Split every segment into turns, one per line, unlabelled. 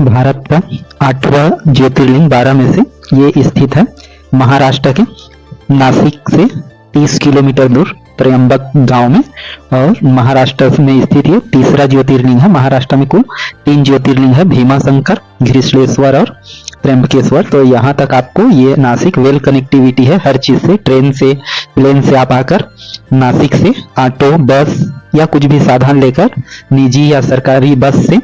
भारत का 8वां ज्योतिर्लिंग 12 में से ये स्थित है महाराष्ट्र के नासिक से 30 किलोमीटर दूर त्र्यंबक गांव में। और महाराष्ट्र में स्थित ये तीसरा ज्योतिर्लिंग है। महाराष्ट्र में कुल 3 ज्योतिर्लिंग है, भीमाशंकर, घृष्णेश्वर और त्र्यंबकेश्वर। तो यहाँ तक आपको ये नासिक वेल कनेक्टिविटी है हर चीज से, ट्रेन से, प्लेन से आप आकर नासिक से ऑटो, बस या कुछ भी साधन लेकर निजी या सरकारी बस से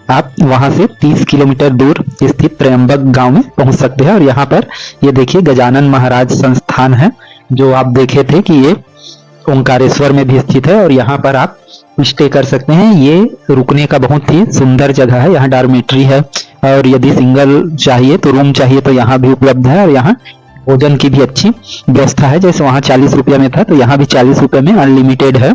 आप वहां से 30 किलोमीटर दूर स्थित त्र्यंबक गांव में पहुंच सकते हैं। और यहाँ पर ये देखिए गजानन महाराज संस्थान है जो आप देखे थे कि ये ओंकारेश्वर में भी स्थित है। और यहाँ पर आप स्टे कर सकते हैं। ये रुकने का बहुत ही सुंदर जगह है। यहाँ डॉर्मेट्री है और यदि सिंगल चाहिए तो रूम चाहिए तो यहाँ भी उपलब्ध है। और यहाँ भोजन की भी अच्छी व्यवस्था है। जैसे वहाँ 40 रुपये में था तो यहाँ भी 40 रुपये में अनलिमिटेड है,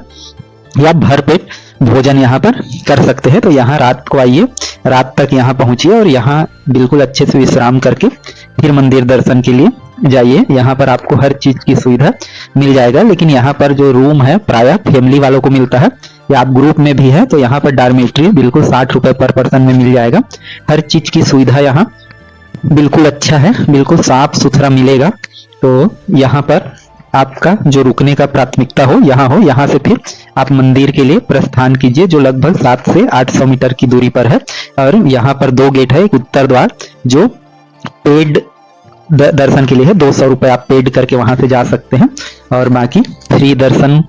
या भर पेट भोजन यहाँ पर कर सकते हैं। तो यहाँ रात को आइए, रात तक यहाँ पहुंचिए और यहाँ बिल्कुल अच्छे से विश्राम करके फिर मंदिर दर्शन के लिए जाइए। यहाँ पर आपको हर चीज की सुविधा मिल जाएगा। लेकिन यहाँ पर जो रूम है प्रायः फैमिली वालों को मिलता है, या आप ग्रुप में भी है तो यहाँ पर डॉर्मेट्री बिल्कुल 60 रुपए पर पर्सन में मिल जाएगा। हर चीज की सुविधा यहाँ बिल्कुल अच्छा है, बिल्कुल साफ सुथरा मिलेगा। तो यहाँ पर आपका जो रुकने का प्राथमिकता हो, यहाँ से फिर आप मंदिर के लिए प्रस्थान कीजिए जो लगभग 700 से 800 मीटर की दूरी पर है। और यहाँ पर 2 गेट है, एक उत्तर द्वार जो पेड दर्शन के लिए है, 200 रुपए आप पेड करके वहां से जा सकते हैं, और बाकी फ्री दर्शन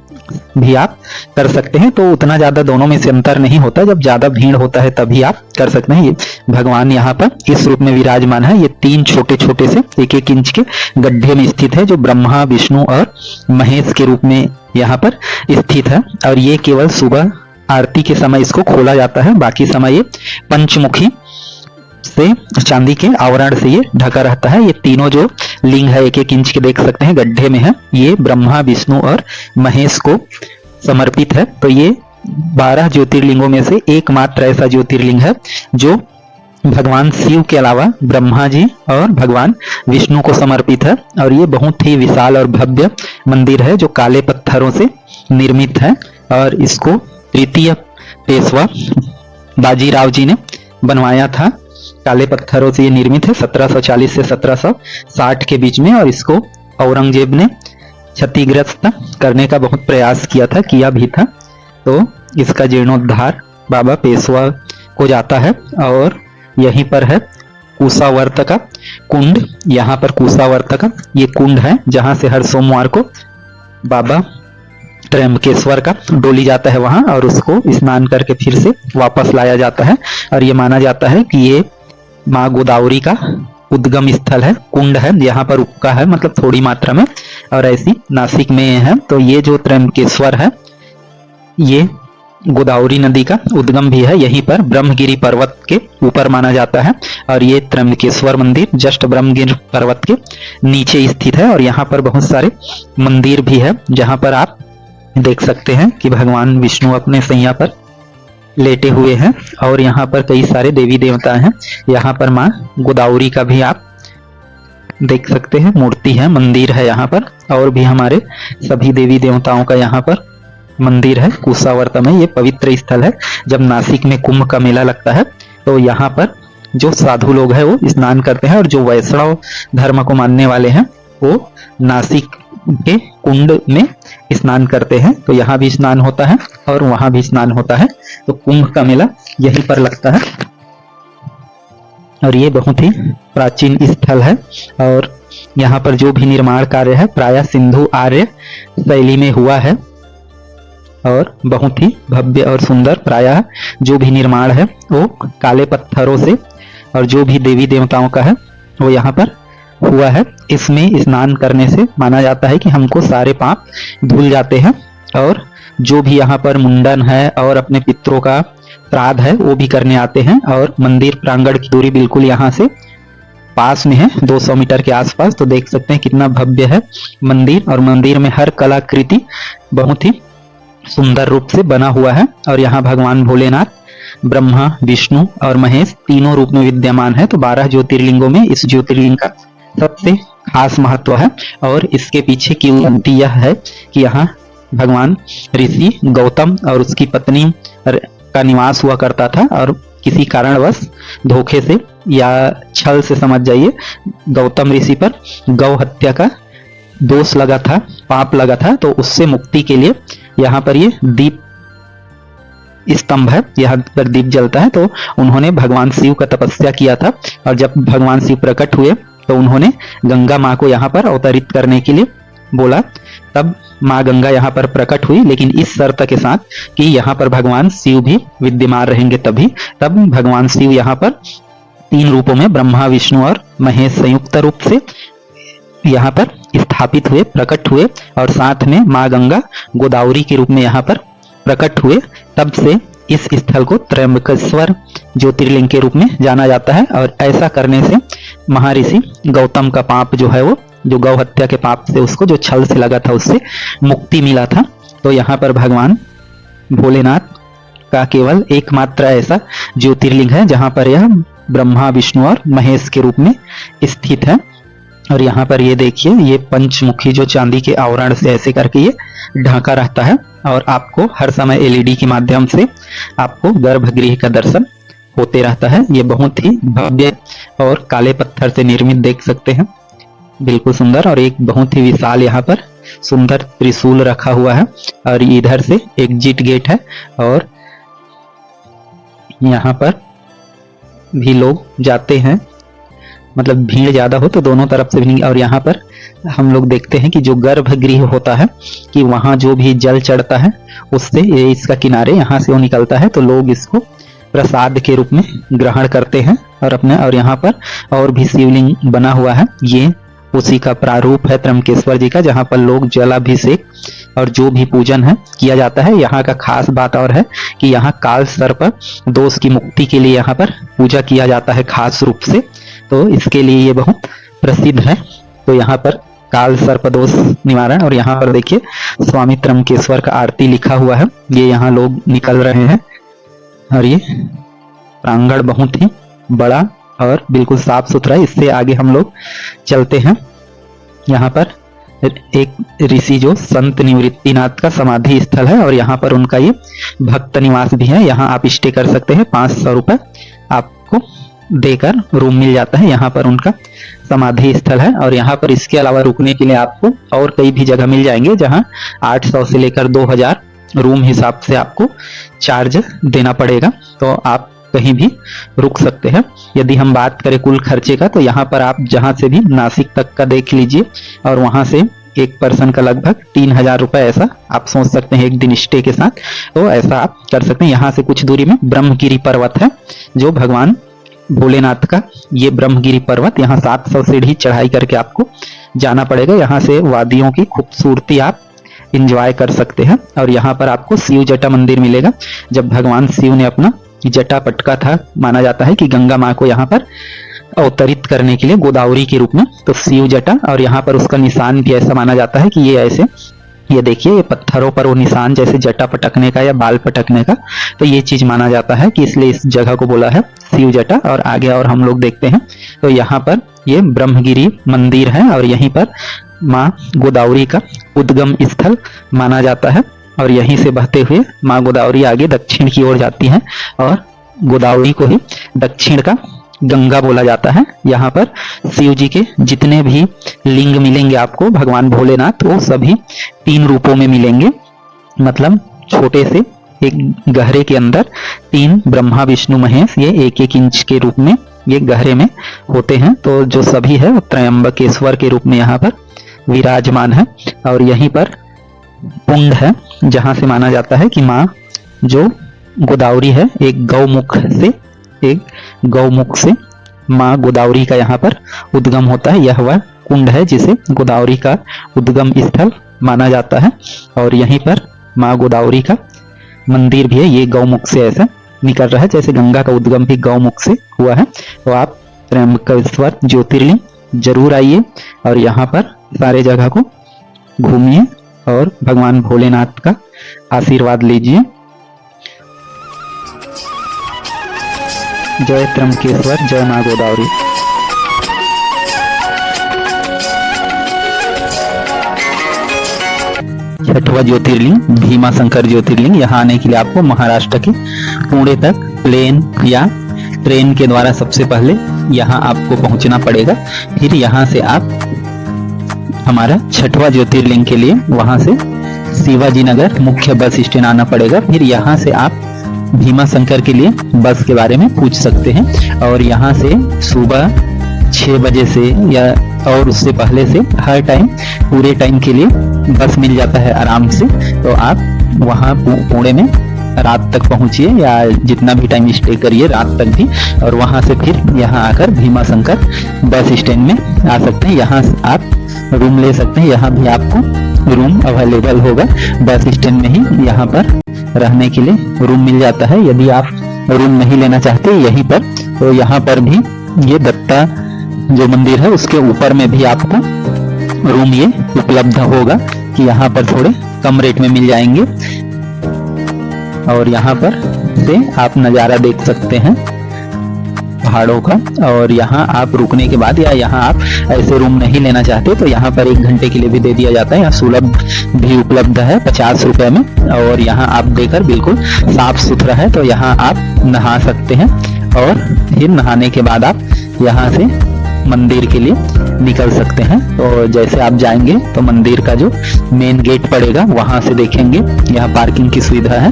भी आप कर सकते हैं। तो उतना ज्यादा दोनों में से अंतर नहीं होता, जब ज्यादा भीड़ होता है तभी आप कर सकते हैं। ये भगवान यहाँ पर इस रूप में विराजमान है। ये 3 छोटे छोटे से 1-1 इंच के गड्ढे में स्थित है जो ब्रह्मा, विष्णु और महेश के रूप में यहाँ पर स्थित है। और ये केवल सुबह आरती के समय इसको खोला जाता है, बाकी समय ये पंचमुखी से चांदी के आवरण से ये ढका रहता है। ये तीनों जो लिंग है 1-1 इंच के देख सकते हैं गड्ढे में है, ये ब्रह्मा, विष्णु और महेश को समर्पित है। तो ये 12 ज्योतिर्लिंगों में से एकमात्र ऐसा ज्योतिर्लिंग है जो भगवान शिव के अलावा ब्रह्मा जी और भगवान विष्णु को समर्पित है। और ये बहुत ही विशाल और भव्य मंदिर है जो काले पत्थरों से निर्मित है। और इसको तृतीय पेशवा बाजीराव जी ने बनवाया था। काले पत्थरों से ये निर्मित है 1740 से 1760 के बीच में। और इसको औरंगजेब ने क्षतिग्रस्त करने का बहुत प्रयास किया भी था। तो इसका जीर्णोद्धार बाबा पेशवा को जाता है। और यहीं पर है कुशावर्त का कुंड। यहाँ पर कुशावर्त का ये कुंड है जहां से हर सोमवार को बाबा त्र्यंबकेश्वर का डोली जाता है वहां, और उसको स्नान करके फिर से वापस लाया जाता है। और ये माना जाता है कि ये माँ गोदावरी का उद्गम स्थल है, कुंड है। यहाँ पर उपका है, मतलब थोड़ी मात्रा में, और ऐसी नासिक में है। तो ये जो त्र्यंबकेश्वर है ये गोदावरी नदी का उद्गम भी है। यहीं पर ब्रह्मगिरी पर्वत के ऊपर माना जाता है। और ये त्र्यंबकेश्वर मंदिर जस्ट ब्रह्मगिरी पर्वत के नीचे स्थित है। और यहाँ पर बहुत सारे मंदिर भी है जहाँ पर आप देख सकते हैं कि भगवान विष्णु अपने सैया पर लेटे हुए हैं। और यहाँ पर कई सारे देवी देवता हैं। यहाँ पर माँ गोदावरी का भी आप देख सकते हैं मूर्ति है, मंदिर है यहाँ पर। और भी हमारे सभी देवी देवताओं का यहाँ पर मंदिर है। कुशावर्त में ये पवित्र स्थल है। जब नासिक में कुंभ का मेला लगता है तो यहाँ पर जो साधु लोग हैं वो स्नान करते हैं, और जो वैष्णव धर्म को मानने वाले हैं वो नासिक के कुंड में स्नान करते हैं। तो यहाँ भी स्नान होता है और वहां भी स्नान होता है। तो कुंभ का मेला यहीं पर लगता है। और ये बहुत ही प्राचीन स्थल है। और यहाँ पर जो भी निर्माण कार्य है प्रायः सिंधु आर्य शैली में हुआ है। और बहुत ही भव्य और सुंदर प्रायः जो भी निर्माण है वो काले पत्थरों से, और जो भी देवी देवताओं का है वो यहाँ पर हुआ है। इसमें स्नान करने से माना जाता है कि हमको सारे पाप धुल जाते हैं। और जो भी यहाँ पर मुंडन है और अपने पितरों का श्राद्ध है वो भी करने आते हैं। और मंदिर प्रांगण की दूरी बिल्कुल यहाँ से पास में है, 200 मीटर के आसपास। तो देख सकते हैं कितना भव्य है मंदिर। और मंदिर में हर कलाकृति बहुत ही सुंदर रूप से बना हुआ है। और यहाँ भगवान भोलेनाथ, ब्रह्मा, विष्णु और महेश तीनों रूप में विद्यमान है। तो 12 ज्योतिर्लिंगों में इस ज्योतिर्लिंग का सबसे खास महत्व है। और इसके पीछे की उन्नति यह है कि यहाँ भगवान ऋषि गौतम और उसकी पत्नी का निवास हुआ करता था। और किसी कारणवश धोखे से या छल से समझ जाइए गौतम ऋषि पर गौ हत्या का दोष लगा था, पाप लगा था, तो उससे मुक्ति के लिए यहाँ पर ये दीप स्तंभ है, यहाँ पर दीप जलता है। तो उन्होंने भगवान शिव का तपस्या किया था और जब भगवान शिव प्रकट हुए तो उन्होंने गंगा माँ को यहाँ पर अवतरित करने के लिए बोला, तब माँ गंगा यहाँ पर प्रकट हुई, लेकिन इस शर्त के साथ कि यहाँ पर भगवान शिव भी विद्यमान रहेंगे तभी। तब भगवान शिव यहाँ पर 3 रूपों में ब्रह्मा विष्णु और महेश संयुक्त रूप से यहाँ पर स्थापित हुए, प्रकट हुए, और साथ में माँ गंगा गोदावरी के रूप में यहाँ पर प्रकट हुए। तब से इस स्थल को त्र्यंबकेश्वर ज्योतिर्लिंग के रूप में जाना जाता है। और ऐसा करने से महर्षि गौतम का पाप जो है, वो जो गौ हत्या के पाप से, उसको जो छल से लगा था, उससे मुक्ति मिला था। तो यहाँ पर भगवान भोलेनाथ का केवल एकमात्र ऐसा ज्योतिर्लिंग है जहाँ पर यह ब्रह्मा विष्णु और महेश के रूप में स्थित है। और यहाँ पर ये देखिए, ये पंचमुखी जो चांदी के आवरण से ऐसे करके ये ढका रहता है और आपको हर समय एलईडी के माध्यम से आपको गर्भगृह का दर्शन होते रहता है। ये बहुत ही भव्य और काले पत्थर से निर्मित देख सकते हैं, बिल्कुल सुंदर। और एक बहुत ही विशाल यहाँ पर सुंदर त्रिशूल रखा हुआ है और इधर से एग्जिट गेट है और यहाँ पर भी लोग जाते हैं, मतलब भीड़ ज्यादा हो तो दोनों तरफ से भी। और यहाँ पर हम लोग देखते हैं कि जो गर्भगृह होता है कि वहां जो भी जल चढ़ता है उससे ये इसका किनारे यहाँ से वो निकलता है, तो लोग इसको प्रसाद के रूप में ग्रहण करते हैं और अपने। और यहाँ पर और भी शिवलिंग बना हुआ है, ये उसी का प्रारूप है त्र्यंबकेश्वर जी का, जहाँ पर लोग जलाभिषेक और जो भी पूजन है किया जाता है। यहाँ का खास बात और है कि यहाँ काल सर्प दोष की मुक्ति के लिए यहाँ पर पूजा किया जाता है खास रूप से, तो इसके लिए ये बहुत प्रसिद्ध है। तो यहाँ पर काल सर्प दोष निवारण। और यहाँ पर देखिए स्वामी त्र्यंबकेश्वर का आरती लिखा हुआ है, ये यहाँ लोग निकल रहे हैं। और ये प्रांगण बहुत ही बड़ा और बिल्कुल साफ सुथरा है। इससे आगे हम लोग चलते हैं। यहाँ पर एक ऋषि जो संत निवृत्तिनाथ का समाधि स्थल है और यहाँ पर उनका ये भक्त निवास भी है। यहाँ आप स्टे कर सकते हैं, 500 रुपए आपको देकर रूम मिल जाता है। यहाँ पर उनका समाधि स्थल है और यहाँ पर इसके अलावा रुकने के लिए आपको और कई भी जगह मिल जाएंगे, जहाँ 800 से लेकर 2000 रूम हिसाब से आपको चार्ज देना पड़ेगा, तो आप कहीं भी रुक सकते हैं। यदि हम बात करें कुल खर्चे का, तो यहाँ पर आप जहाँ से भी नासिक तक का देख लीजिए और वहां से एक पर्सन का लगभग 3000 रुपए, ऐसा आप सोच सकते हैं एक दिन स्टे के साथ, तो ऐसा आप कर सकते हैं। यहाँ से कुछ दूरी में ब्रह्मगिरी पर्वत है, जो भगवान भोलेनाथ का ये ब्रह्मगिरी पर्वत, यहाँ 700 सीढ़ी चढ़ाई करके आपको जाना पड़ेगा। यहाँ से वादियों की खूबसूरती आप इंजॉय कर सकते हैं। और यहाँ पर आपको शिव जटा मंदिर मिलेगा। जब भगवान शिव ने अपना जटा पटका था, माना जाता है कि गंगा माँ को यहाँ पर अवतरित करने के लिए गोदावरी के रूप में, तो शिव जटा, और यहाँ पर उसका निशान भी ऐसा माना जाता है कि ये ऐसे, ये देखिए ये पत्थरों पर वो निशान जैसे जटा पटकने का या बाल पटकने का, तो ये चीज माना जाता है कि इसलिए इस जगह को बोला है शिव जटा। और आगे और हम लोग देखते हैं तो यहाँ पर ये ब्रह्मगिरी मंदिर है और यहीं पर माँ गोदावरी का उद्गम स्थल माना जाता है। और यहीं से बहते हुए माँ गोदावरी आगे दक्षिण की ओर जाती है और गोदावरी को ही दक्षिण का गंगा बोला जाता है। यहाँ पर शिव जी के जितने भी लिंग मिलेंगे आपको भगवान भोलेनाथ, वो सभी 3 रूपों में मिलेंगे। मतलब छोटे से एक गहरे के अंदर 3 ब्रह्मा विष्णु महेश, ये 1-1 इंच के रूप में ये गहरे में होते हैं। तो जो सभी है वो त्र्यंबकेश्वर के रूप में यहाँ पर विराजमान है। और यहीं पर कुंड है जहां से माना जाता है कि माँ जो गोदावरी है, एक गौमुख से माँ गोदावरी का यहाँ पर उद्गम होता है। यह वह कुंड है जिसे गोदावरी का उद्गम स्थल माना जाता है। और यहीं पर माँ गोदावरी का मंदिर भी है, ये गौमुख से ऐसा निकल रहा है, जैसे गंगा का उद्गम भी गौमुख से हुआ है। तो आप त्र्यंबकेश्वर ज्योतिर्लिंग जरूर आइए और यहाँ पर सारे जगह को घूमिए और भगवान भोलेनाथ का आशीर्वाद लीजिए। जय त्र्यंबकेश्वर, जय मां गोदावरी। छठवां ज्योतिर्लिंग भीमा शंकर ज्योतिर्लिंग। यहाँ आने के लिए आपको महाराष्ट्र के पुणे तक प्लेन या ट्रेन के द्वारा सबसे पहले यहाँ आपको पहुंचना पड़ेगा। फिर यहाँ से आप हमारा छठवां ज्योतिर्लिंग के लिए वहां से शिवाजी नगर मुख्य बस स्टैंड आना पड़ेगा। फिर यहाँ से आप भीमा शंकर के लिए बस के बारे में पूछ सकते हैं और यहाँ से सुबह 6 बजे से या और उससे पहले से हर टाइम पूरे टाइम के लिए बस मिल जाता है आराम से। तो आप वहाँ पुणे में रात तक पहुंचिए या जितना भी टाइम स्टे करिए रात तक भी, और वहां से फिर यहाँ आकर भीमा शंकर बस स्टैंड में आ सकते हैं। यहाँ आप रूम ले सकते हैं, यहाँ भी आपको रूम अवेलेबल होगा बस स्टैंड में ही। यहाँ पर रहने के लिए रूम मिल जाता है। यदि आप रूम नहीं लेना चाहते यहीं पर, तो यहाँ पर भी ये दत्ता जो मंदिर है उसके ऊपर में भी आपको रूम ये उपलब्ध होगा कि यहाँ पर थोड़े कम रेट में मिल जाएंगे। और यहाँ पर से आप नज़ारा देख सकते हैं पहाड़ों का। और यहाँ आप रुकने के बाद या यहाँ आप ऐसे रूम नहीं लेना चाहते तो यहाँ पर 1 घंटे के लिए भी दे दिया जाता है। यहाँ सुलभ भी उपलब्ध है 50 रुपए में, और यहाँ आप देकर बिल्कुल साफ सुथरा है। तो यहाँ आप नहा सकते हैं और फिर नहाने के बाद आप यहाँ से मंदिर के लिए निकल सकते हैं। तो जैसे आप जाएंगे तो मंदिर का जो मेन गेट पड़ेगा वहां से देखेंगे यहाँ पार्किंग की सुविधा है,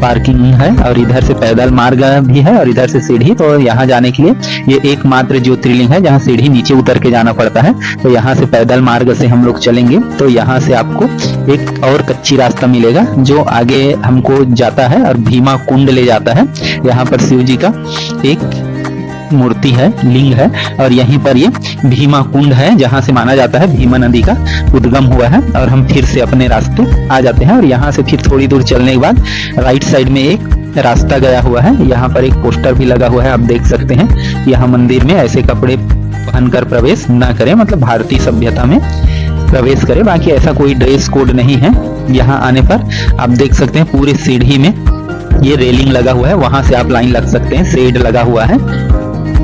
पार्किंग है, और इधर से पैदल मार्ग भी है और इधर से सीढ़ी। तो यहाँ जाने के लिए ये एकमात्र ज्योतिर्लिंग है जहाँ सीढ़ी नीचे उतर के जाना पड़ता है। तो यहाँ से पैदल मार्ग से हम लोग चलेंगे तो यहाँ से आपको एक और कच्ची रास्ता मिलेगा जो आगे हमको जाता है और भीमा कुंड ले जाता है। यहाँ पर शिव जी का एक मूर्ति है, लिंग है, और यहीं पर ये भीमा कुंड है जहां से माना जाता है भीमा नदी का उद्गम हुआ है। और हम फिर से अपने रास्ते आ जाते हैं और यहाँ से फिर थोड़ी दूर चलने के बाद राइट साइड में एक रास्ता गया हुआ है। यहाँ पर एक पोस्टर भी लगा हुआ है, आप देख सकते हैं। यहाँ मंदिर में ऐसे कपड़े पहनकर प्रवेश न करें, मतलब भारतीय सभ्यता में प्रवेश करें, बाकी ऐसा कोई ड्रेस कोड नहीं है। यहाँ आने पर आप देख सकते हैं पूरी सीढ़ी में ये रेलिंग लगा हुआ है, वहां से आप लाइन लग सकते हैं, शेड लगा हुआ है।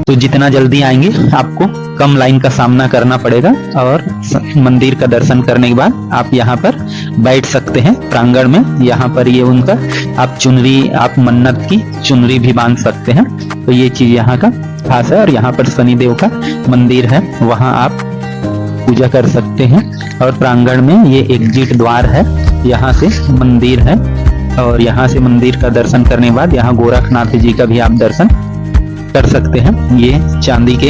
तो जितना जल्दी आएंगे आपको कम लाइन का सामना करना पड़ेगा। और मंदिर का दर्शन करने के बाद आप यहाँ पर बैठ सकते हैं प्रांगण में। यहाँ पर ये उनका आप चुनरी, आप मन्नत की चुनरी भी बांध सकते हैं। तो ये चीज यहाँ का खास है। और यहाँ पर शनिदेव का मंदिर है, वहाँ आप पूजा कर सकते हैं। और प्रांगण में ये एग्जिट द्वार है, यहाँ से मंदिर है। और यहाँ से मंदिर का दर्शन करने के बाद यहाँ गोरखनाथ जी का भी आप दर्शन कर सकते हैं। ये चांदी के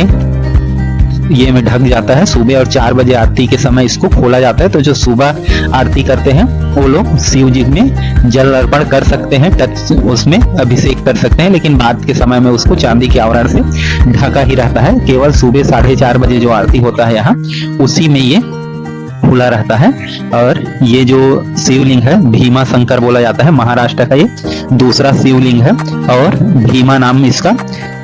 ये में ढक जाता है। सुबह और 4 बजे आरती के समय इसको खोला जाता है। तो जो सुबह आरती करते हैं वो लोग शिव जी में जल अर्पण कर सकते हैं, टच उसमें अभिषेक कर सकते हैं, लेकिन बाद के समय में उसको चांदी के आवरण से ढका ही रहता है। केवल सुबह 4:30 बजे जो आरती होता है यहाँ उसी में ये खुला रहता है। और ये जो शिवलिंग है भीमा शंकर बोला जाता है, महाराष्ट्र का ये दूसरा शिवलिंग है। और भीमा नाम इसका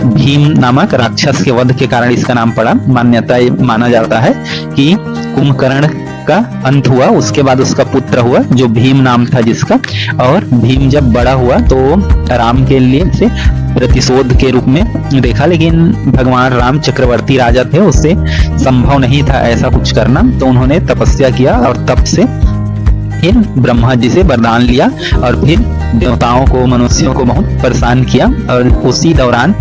भीम नामक राक्षस के वध के कारण इसका नाम पड़ा। मान्यता माना जाता है कि कुंभकर्ण का अंत हुआ, उसके बाद उसका पुत्र हुआ जो भीम नाम था जिसका। और भीम जब बड़ा हुआ तो राम के लिए से प्रतिशोध के रूप में देखा, लेकिन भगवान राम चक्रवर्ती राजा थे, उससे संभव नहीं था ऐसा कुछ करना। तो उन्होंने तपस्या किया और तब से फिर ब्रह्मा जी से वरदान लिया और फिर देवताओं को, मनुष्यों को बहुत परेशान किया। और उसी दौरान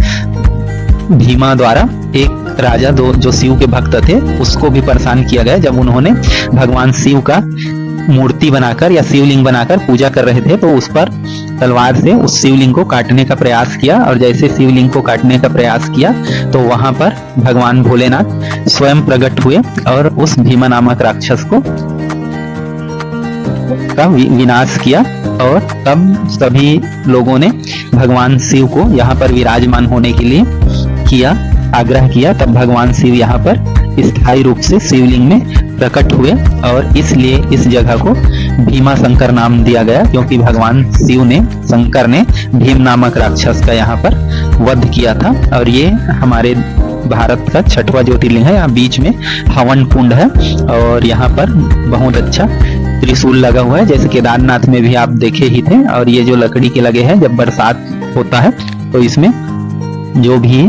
भीमा द्वारा एक राजा जो शिव के भक्त थे उसको भी परेशान किया गया। जब उन्होंने भगवान शिव का मूर्ति बनाकर या शिवलिंग बनाकर पूजा कर रहे थे तो उस पर तलवार से उस शिवलिंग को काटने का प्रयास किया। और जैसे शिवलिंग को काटने का प्रयास किया तो वहां पर भगवान भोलेनाथ स्वयं प्रकट हुए और उस भीमा नामक राक्षस को का विनाश किया। और तब सभी लोगों ने भगवान शिव को यहाँ पर विराजमान होने के लिए किया, आग्रह किया। तब भगवान शिव यहाँ पर स्थायी रूप से शिवलिंग में प्रकट हुए और इसलिए इस जगह को भीमा शंकर नाम दिया गया, क्योंकि भगवान शिव ने, शंकर ने भीम नामक राक्षस का यहाँ पर वध किया था। और ये हमारे भारत का 6वां ज्योतिर्लिंग है। यहाँ बीच में हवन कुंड है और यहाँ पर बहुत अच्छा त्रिशूल लगा हुआ है, जैसे केदारनाथ में भी आप देखे ही थे। और ये जो लकड़ी के लगे हैं, जब बरसात होता है तो इसमें जो भी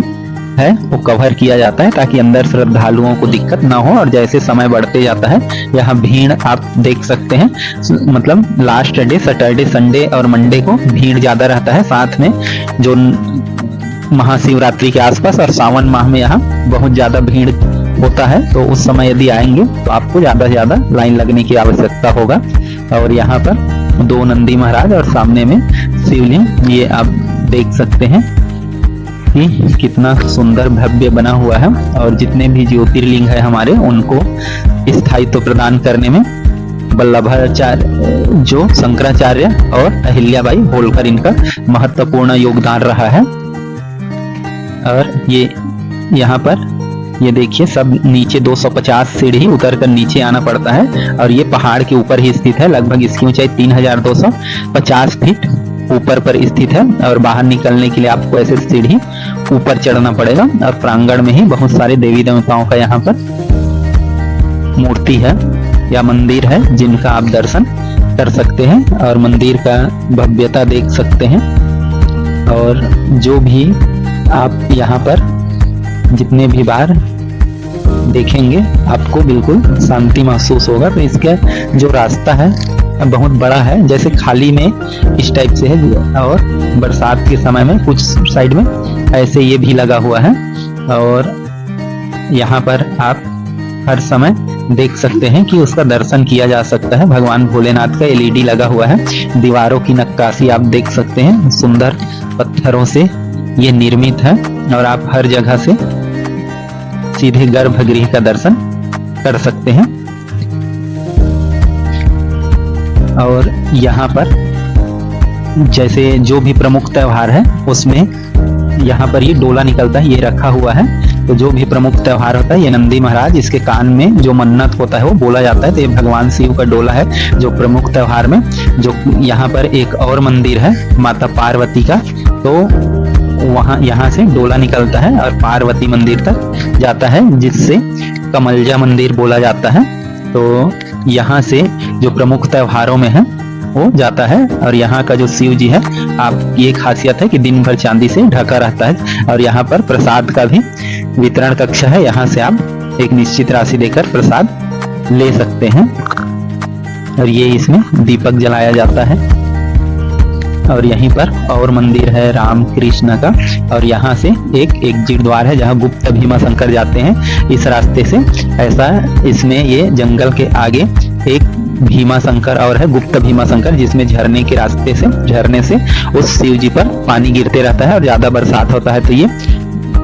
है वो कवर किया जाता है ताकि अंदर श्रद्धालुओं को दिक्कत ना हो। और जैसे समय बढ़ते जाता है यहाँ भीड़ आप देख सकते हैं, मतलब लास्ट डे सैटरडे संडे और मंडे को भीड़ ज्यादा रहता है। साथ में जो महाशिवरात्रि के आसपास और सावन माह में यहाँ बहुत ज्यादा भीड़ होता है, तो उस समय यदि आएंगे तो आपको ज्यादा से ज्यादा लाइन लगने की आवश्यकता होगा। और यहाँ पर 2 नंदी महाराज और सामने में शिवलिंग, ये आप देख सकते हैं कि कितना सुंदर भव्य बना हुआ है। और जितने भी ज्योतिर्लिंग है हमारे उनको स्थायित्व प्रदान करने में वल्लभाचार्य जो शंकराचार्य और अहिल्याबाई होलकर इनका महत्वपूर्ण योगदान रहा है। और ये यहाँ पर ये देखिए सब नीचे 250 सीढ़ी उतर कर नीचे आना पड़ता है और ये पहाड़ के ऊपर ही स्थित है। लगभग इसकी ऊंचाई 3250 फीट ऊपर पर स्थित है। और बाहर निकलने के लिए आपको ऐसे सीढ़ी ऊपर चढ़ना पड़ेगा। और प्रांगण में ही बहुत सारे देवी देवताओं का यहाँ पर मूर्ति है या मंदिर है जिनका आप दर्शन कर सकते हैं और मंदिर का भव्यता देख सकते हैं। और जो भी आप यहाँ पर जितने भी बार देखेंगे आपको बिल्कुल शांति महसूस होगा। तो इसका जो रास्ता है बहुत बड़ा है, जैसे खाली में इस टाइप से है और बरसात के समय में कुछ साइड में ऐसे ये भी लगा हुआ है। और यहाँ पर आप हर समय देख सकते हैं कि उसका दर्शन किया जा सकता है। भगवान भोलेनाथ का एलईडी लगा हुआ है। दीवारों की नक्काशी आप देख सकते हैं, सुंदर पत्थरों से ये निर्मित है। और आप हर जगह से सीधे गर्भगृह का दर्शन कर सकते हैं। और यहाँ पर जैसे जो भी प्रमुख त्योहार है उसमें यहाँ पर ये डोला निकलता है, ये रखा हुआ है। तो जो भी प्रमुख त्योहार होता है ये नंदी महाराज, इसके कान में जो मन्नत होता है वो बोला जाता है। तो ये भगवान शिव का डोला है जो प्रमुख त्योहार में। जो यहाँ पर एक और मंदिर है माता पार्वती का, तो वहाँ यहाँ से डोला निकलता है और पार्वती मंदिर तक जाता है जिससे कमलजा मंदिर बोला जाता है। तो यहाँ से जो प्रमुख त्योहारों में है वो जाता है। और यहाँ का जो शिव जी है आप ये खासियत है कि दिन भर चांदी से ढका रहता है। और यहाँ पर प्रसाद का भी वितरण कक्ष है, यहाँ से आप एक निश्चित राशि देकर प्रसाद ले सकते हैं। और ये इसमें दीपक जलाया जाता है। और यहीं पर और मंदिर है राम कृष्ण का। और यहाँ से एक एग्जिट द्वार है जहाँ गुप्त भीमा शंकर जाते हैं इस रास्ते से। ऐसा इसमें ये जंगल के आगे एक भीमा शंकर और है, गुप्त भीमा शंकर, जिसमें झरने के रास्ते से झरने से उस शिव जी पर पानी गिरते रहता है। और ज्यादा बरसात होता है तो ये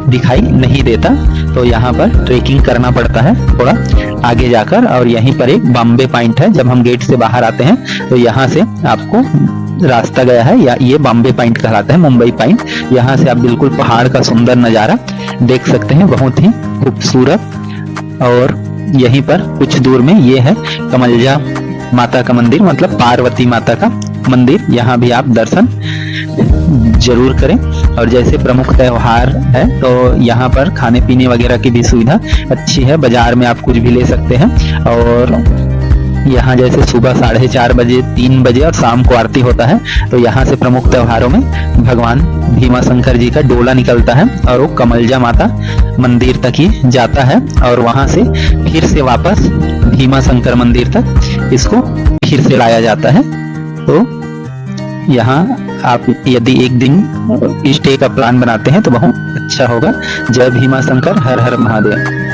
दिखाई नहीं देता, तो यहाँ पर ट्रेकिंग करना पड़ता है थोड़ा आगे जाकर। और यहीं पर एक बॉम्बे पॉइंट है, जब हम गेट से बाहर आते हैं तो यहाँ से आपको रास्ता गया है या ये बॉम्बे पॉइंट कहलाता है, मुंबई पॉइंट। यहाँ से आप बिल्कुल पहाड़ का सुंदर नजारा देख सकते हैं, बहुत ही खूबसूरत। और यहीं पर कुछ दूर में ये है कमलजा माता का मंदिर, मतलब पार्वती माता का मंदिर। यहाँ भी आप दर्शन जरूर करें। और जैसे प्रमुख त्योहार है तो यहाँ पर खाने पीने वगैरह की भी सुविधा अच्छी है, बाजार में आप कुछ भी ले सकते हैं। और यहाँ जैसे सुबह 4:30 बजे 3 बजे और शाम को आरती होता है। तो यहाँ से प्रमुख त्योहारों में भगवान भीमा शंकर जी का डोला निकलता है और वो कमलजा माता मंदिर तक ही जाता है। और वहां से फिर से वापस भीमा शंकर मंदिर तक इसको फिर से लाया जाता है। तो यहाँ आप यदि एक दिन स्टे का प्लान बनाते हैं तो बहुत अच्छा होगा। जय भीमा शंकर, हर हर महादेव।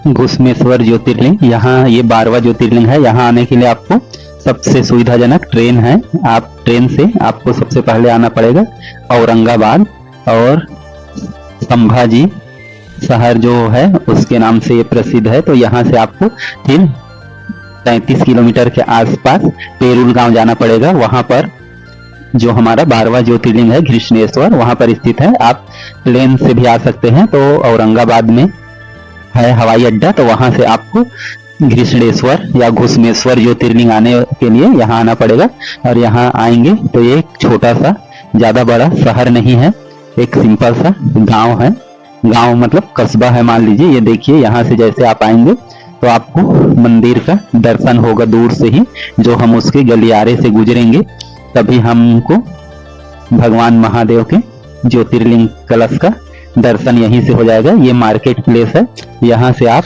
घुसमेश्वर ज्योतिर्लिंग, यहाँ ये 12वां ज्योतिर्लिंग है। यहाँ आने के लिए आपको सबसे सुविधाजनक ट्रेन है। आप ट्रेन से आपको सबसे पहले आना पड़ेगा औरंगाबाद, और संभाजी शहर जो है उसके नाम से ये प्रसिद्ध है। तो यहाँ से आपको फिर 33 किलोमीटर के आसपास पेरुल गांव जाना पड़ेगा। वहां पर जो हमारा 12वां ज्योतिर्लिंग है घृष्णेश्वर वहां पर स्थित है। आप प्लेन से भी आ सकते हैं, तो औरंगाबाद में है हवाई अड्डा, तो वहां से आपको घृष्णेश्वर या घुसमेश्वर ज्योतिर्लिंग आने के लिए यहाँ आना पड़ेगा। और यहाँ आएंगे तो ये एक छोटा सा, ज्यादा बड़ा शहर नहीं है, एक सिंपल सा गांव है। गांव मतलब कस्बा है मान लीजिए। ये देखिए यहाँ से जैसे आप आएंगे तो आपको मंदिर का दर्शन होगा दूर से ही। जो हम उसके गलियारे से गुजरेंगे तभी हमको भगवान महादेव के ज्योतिर्लिंग कलश का दर्शन यहीं से हो जाएगा। ये मार्केट प्लेस है, यहाँ से आप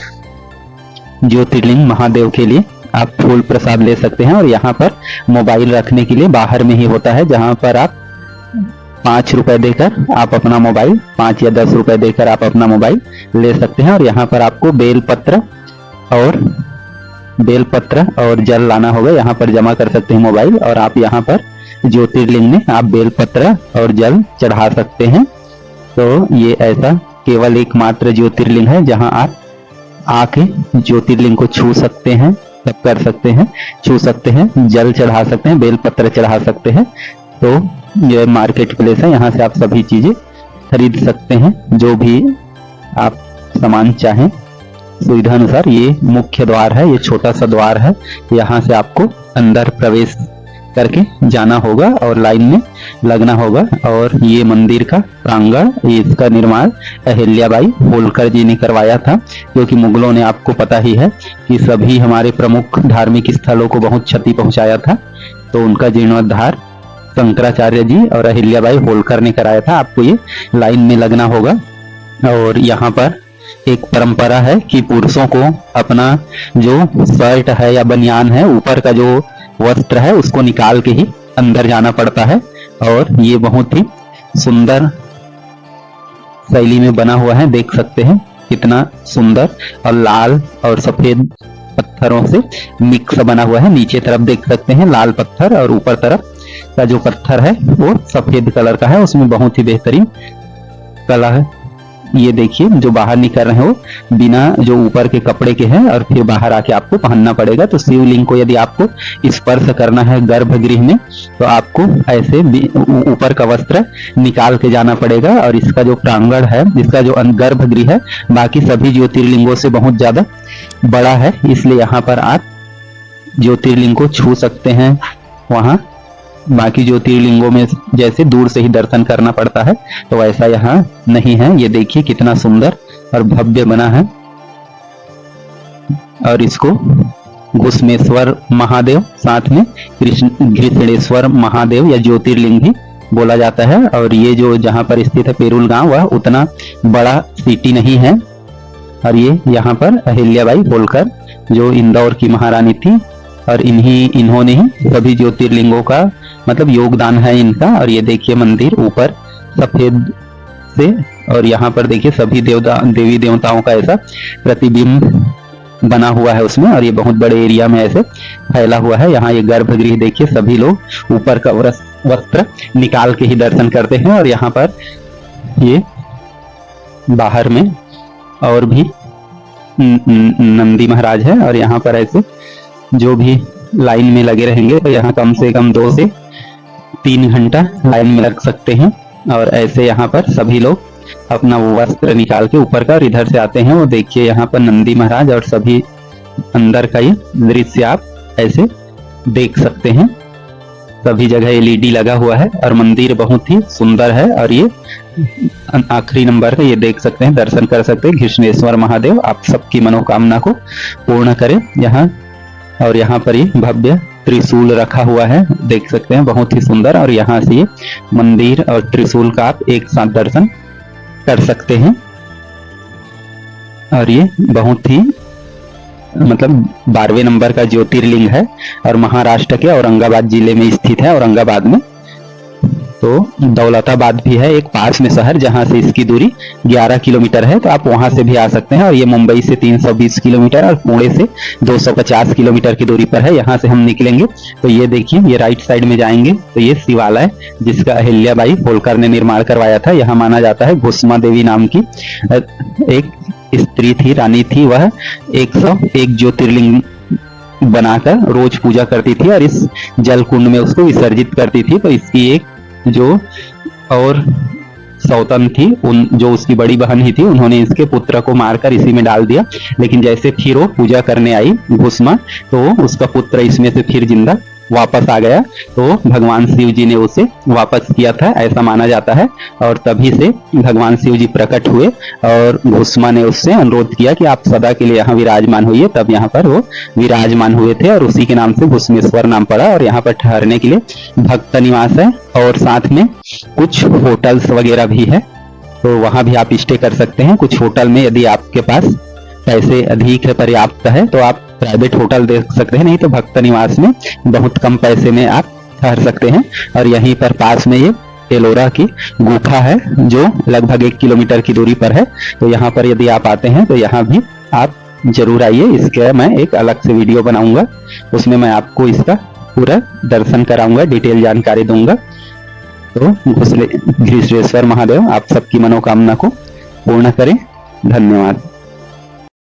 ज्योतिर्लिंग महादेव के लिए आप फूल प्रसाद ले सकते हैं। और यहाँ पर मोबाइल रखने के लिए बाहर में ही होता है, जहाँ पर आप 5 रुपए देकर आप अपना मोबाइल 5 या 10 रुपए देकर आप अपना मोबाइल ले सकते हैं। और यहाँ पर आपको बेलपत्र और जल लाना होगा, यहाँ पर जमा कर सकते हैं मोबाइल। और आप यहाँ पर ज्योतिर्लिंग में आप बेलपत्र और जल चढ़ा सकते हैं। तो ये ऐसा केवल एकमात्र ज्योतिर्लिंग है जहाँ आप आके ज्योतिर्लिंग को छू सकते हैं, सब कर सकते हैं, छू सकते हैं, जल चढ़ा सकते हैं, बेलपत्र चढ़ा सकते हैं। तो ये मार्केट प्लेस है, यहाँ से आप सभी चीजें खरीद सकते हैं, जो भी आप सामान चाहें सुविधा अनुसार। ये मुख्य द्वार है, ये छोटा सा द्वार है, यहाँ से आपको अंदर प्रवेश करके जाना होगा और लाइन में लगना होगा। और ये मंदिर का प्रांगण, इसका निर्माण अहिल्याबाई होलकर जी ने करवाया था, क्योंकि मुगलों ने, आपको पता ही है कि सभी हमारे प्रमुख धार्मिक स्थलों को बहुत क्षति पहुंचाया था। तो उनका जीर्णोद्धार शंकराचार्य जी और अहिल्याबाई होलकर ने कराया था। आपको ये लाइन में लगना होगा। और यहाँ पर एक परंपरा है कि पुरुषों को अपना जो शर्ट है या बनियान है, ऊपर का जो वस्त्र है, उसको निकाल के ही अंदर जाना पड़ता है। और ये बहुत ही सुंदर शैली में बना हुआ है, देख सकते हैं कितना सुंदर, और लाल और सफेद पत्थरों से मिक्स बना हुआ है। नीचे तरफ देख सकते हैं लाल पत्थर, और ऊपर तरफ का जो पत्थर है वो सफेद कलर का है, उसमें बहुत ही बेहतरीन कला है। ये देखिए जो बाहर निकल रहे हैं वो बिना जो ऊपर के कपड़े के हैं, और फिर बाहर आके आपको पहनना पड़ेगा। तो शिवलिंग को यदि आपको स्पर्श करना है गर्भगृह में, तो आपको ऐसे ऊपर का वस्त्र निकाल के जाना पड़ेगा। और इसका जो प्रांगण है, इसका जो गर्भगृह है, बाकी सभी ज्योतिर्लिंगों से बहुत ज्यादा बड़ा है, इसलिए यहाँ पर आप ज्योतिर्लिंग को छू सकते हैं। वहां बाकी ज्योतिर्लिंगों में जैसे दूर से ही दर्शन करना पड़ता है, तो वैसा यहाँ नहीं है। ये देखिए कितना सुंदर और भव्य बना है। और इसको घुसमेश्वर महादेव, साथ में घृष्णेश्वर महादेव या ज्योतिर्लिंग भी बोला जाता है। और ये जो जहाँ पर स्थित है पेरुल गांव, वह उतना बड़ा सिटी नहीं है। और ये यहाँ पर अहिल्याबाई होलकर जो इंदौर की महारानी थी, और इन्होंने ही सभी ज्योतिर्लिंगों का मतलब योगदान है इनका। और ये देखिए मंदिर ऊपर सफेद से, और यहाँ पर देखिए सभी देवी देवताओं का ऐसा प्रतिबिंब बना हुआ है उसमें, और ये बहुत बड़े एरिया में ऐसे फैला हुआ है। यहाँ ये गर्भगृह देखिए, सभी लोग ऊपर का वस्त्र निकाल के ही दर्शन करते हैं। और यहाँ पर ये बाहर में और भी नंदी महाराज है, और यहाँ पर ऐसे जो भी लाइन में लगे रहेंगे, तो यहाँ कम से कम 2 से 3 घंटा लाइन में लग सकते हैं। और ऐसे यहाँ पर सभी लोग अपना वो वस्त्र निकाल के ऊपर का और इधर से आते हैं। वो देखिए यहाँ पर नंदी महाराज और सभी अंदर का ये दृश्य आप ऐसे देख सकते हैं। सभी जगह एलईडी लगा हुआ है, और मंदिर बहुत ही सुंदर है। और ये आखिरी नंबर पे ये देख सकते हैं, दर्शन कर सकते हैं घृष्णेश्वर महादेव। आप सबकी मनोकामना को पूर्ण करें यहाँ। और यहाँ पर ये भव्य त्रिशूल रखा हुआ है, देख सकते हैं बहुत ही सुंदर। और यहाँ से ये मंदिर और त्रिशूल का आप एक साथ दर्शन कर सकते हैं। और ये बहुत ही मतलब 12वें नंबर का ज्योतिर्लिंग है, और महाराष्ट्र के औरंगाबाद जिले में स्थित है, औरंगाबाद में। तो दौलताबाद भी है एक पास में शहर, जहां से इसकी दूरी 11 किलोमीटर है, तो आप वहां से भी आ सकते हैं। और ये मुंबई से 320 किलोमीटर और पुणे से 250 किलोमीटर की दूरी पर है। यहाँ से हम निकलेंगे तो ये देखिए, ये राइट साइड में जाएंगे तो ये शिवालय जिसका अहिल्याबाई होलकर ने निर्माण करवाया था। यहाँ माना जाता है घुसमा देवी नाम की एक स्त्री थी, रानी थी, वह 101 ज्योतिर्लिंग बनाकर रोज पूजा करती थी और इस जल कुंड में उसको विसर्जित करती थी। तो इसकी एक जो और सौतन थी, जो उसकी बड़ी बहन ही थी, उन्होंने इसके पुत्र को मारकर इसी में डाल दिया। लेकिन जैसे फिर वो पूजा करने आई घुसमा, तो उसका पुत्र इसमें से फिर जिंदा
वापस आ गया, तो भगवान शिव जी ने उसे वापस किया था, ऐसा माना जाता है। और तभी से भगवान शिव जी प्रकट हुए और भूष्मा ने उससे अनुरोध किया कि आप सदा के लिए यहाँ विराजमान होइए, तब यहाँ पर वो विराजमान हुए थे और उसी के नाम से भूष्मेश्वर नाम पड़ा। और यहाँ पर ठहरने के लिए भक्त निवास है और साथ में कुछ होटल्स वगैरह भी है, तो वहां भी आप स्टे कर सकते हैं। कुछ होटल में यदि आपके पास पैसे अधिक है, पर्याप्त है, तो आप प्राइवेट होटल देख सकते हैं, नहीं तो भक्त निवास में बहुत कम पैसे में आप ठहर सकते हैं। और यहीं पर पास में ये एलोरा की गुफा है जो लगभग 1 किलोमीटर की दूरी पर है, तो यहाँ पर यदि आप आते हैं तो यहाँ भी आप जरूर आइए। इसका मैं एक अलग से वीडियो बनाऊंगा, उसमें मैं आपको इसका पूरा दर्शन कराऊंगा, डिटेल जानकारी दूंगा। तो घृष्णेश्वर महादेव आप सबकी मनोकामना को पूर्ण करें। धन्यवाद।